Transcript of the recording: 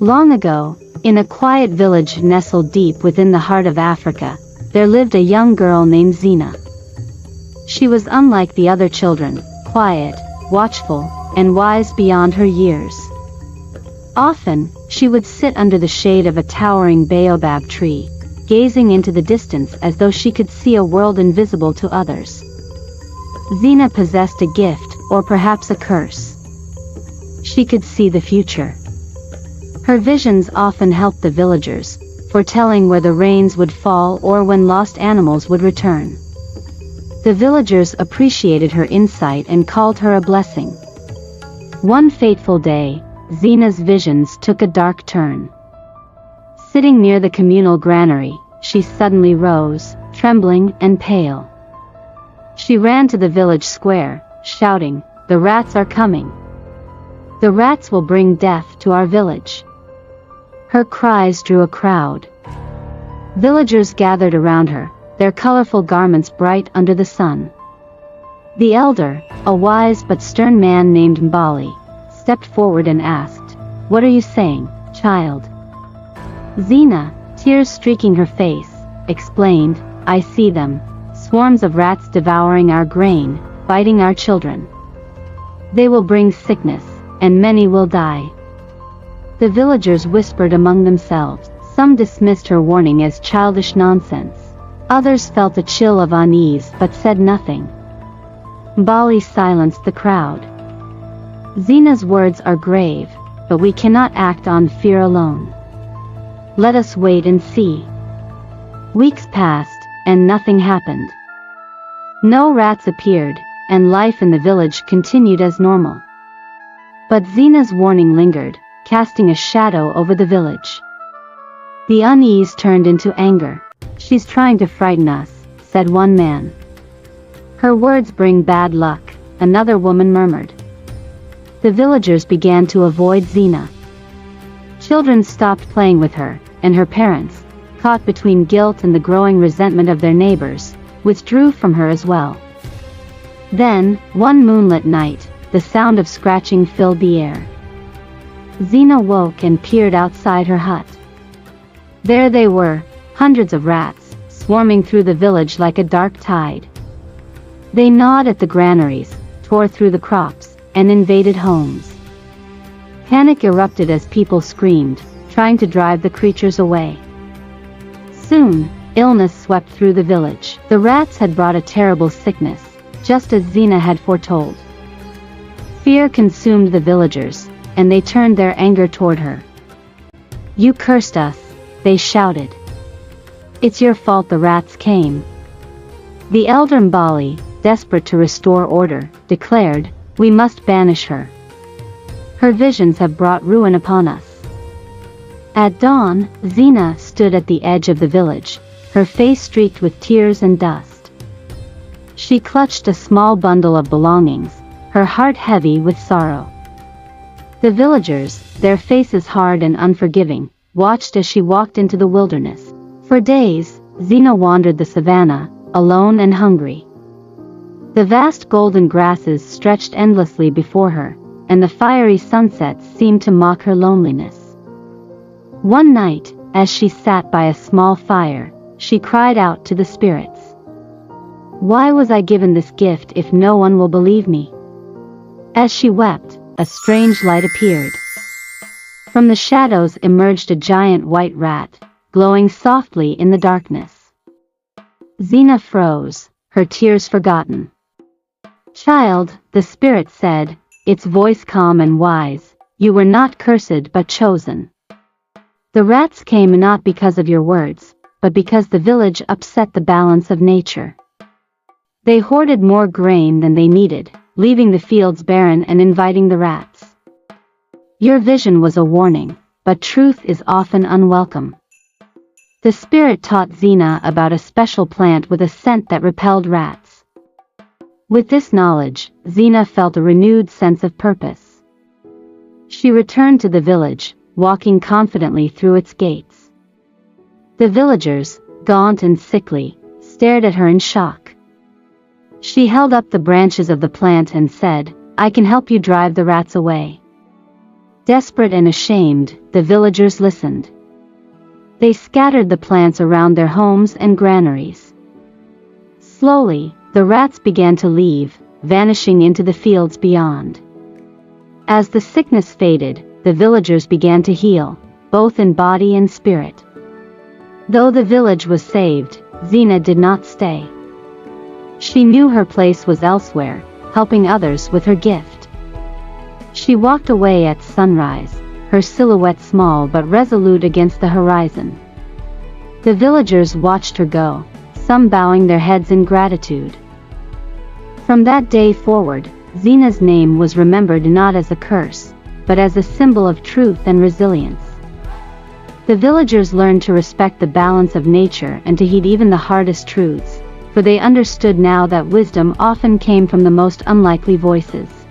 Long ago, in a quiet village nestled deep within the heart of Africa, there lived a young girl named Zina. She was unlike the other children, quiet, watchful, and wise beyond her years. Often, she would sit under the shade of a towering baobab tree, gazing into the distance as though she could see a world invisible to others. Zina possessed a gift, or perhaps a curse. She could see the future. Her visions often helped the villagers, foretelling where the rains would fall or when lost animals would return. The villagers appreciated her insight and called her a blessing. One fateful day, Zina's visions took a dark turn. Sitting near the communal granary, she suddenly rose, trembling and pale. She ran to the village square, shouting, "The rats are coming! The rats will bring death to our village." Her cries drew a crowd. Villagers gathered around her, their colorful garments bright under the sun. The elder, a wise but stern man named Mbali, stepped forward and asked, "What are you saying, child?" Zina, tears streaking her face, explained, "I see them, swarms of rats devouring our grain, biting our children. They will bring sickness, and many will die." The villagers whispered among themselves. Some dismissed her warning as childish nonsense. Others felt a chill of unease but said nothing. Mbali silenced the crowd. "Zina's words are grave, but we cannot act on fear alone. Let us wait and see." Weeks passed, and nothing happened. No rats appeared, and life in the village continued as normal. But Zina's warning lingered, casting a shadow over the village. The unease turned into anger. "She's trying to frighten us," said one man. "Her words bring bad luck," another woman murmured. The villagers began to avoid Zina. Children stopped playing with her, and her parents, caught between guilt and the growing resentment of their neighbors, withdrew from her as well. Then, one moonlit night, the sound of scratching filled the air. Zina woke and peered outside her hut. There they were, hundreds of rats, swarming through the village like a dark tide. They gnawed at the granaries, tore through the crops, and invaded homes. Panic erupted as people screamed, trying to drive the creatures away. Soon, illness swept through the village. The rats had brought a terrible sickness, just as Zina had foretold. Fear consumed the villagers, and they turned their anger toward her. "You cursed us," they shouted. "It's your fault the rats came." The elder Mbali, desperate to restore order, declared, "We must banish her. Her visions have brought ruin upon us." At dawn, Zina stood at the edge of the village, her face streaked with tears and dust. She clutched a small bundle of belongings, her heart heavy with sorrow. The villagers, their faces hard and unforgiving, watched as she walked into the wilderness. For days, Zina wandered the savannah, alone and hungry. The vast golden grasses stretched endlessly before her, and the fiery sunsets seemed to mock her loneliness. One night, as she sat by a small fire, she cried out to the spirits. "Why was I given this gift if no one will believe me?" As she wept, a strange light appeared. From the shadows emerged a giant white rat, glowing softly in the darkness. Zina froze, her tears forgotten. "Child," the spirit said, its voice calm and wise, "you were not cursed but chosen. The rats came not because of your words, but because the village upset the balance of nature. They hoarded more grain than they needed, leaving the fields barren and inviting the rats. Your vision was a warning, but truth is often unwelcome." The spirit taught Zina about a special plant with a scent that repelled rats. With this knowledge, Zina felt a renewed sense of purpose. She returned to the village, walking confidently through its gates. The villagers, gaunt and sickly, stared at her in shock. She held up the branches of the plant and said, "I can help you drive the rats away." Desperate and ashamed, the villagers listened. They scattered the plants around their homes and granaries. Slowly, the rats began to leave, vanishing into the fields beyond. As the sickness faded, the villagers began to heal, both in body and spirit. Though the village was saved, Zina did not stay. She knew her place was elsewhere, helping others with her gift. She walked away at sunrise, her silhouette small but resolute against the horizon. The villagers watched her go, some bowing their heads in gratitude. From that day forward, Zina's name was remembered not as a curse, but as a symbol of truth and resilience. The villagers learned to respect the balance of nature and to heed even the hardest truths, for they understood now that wisdom often came from the most unlikely voices.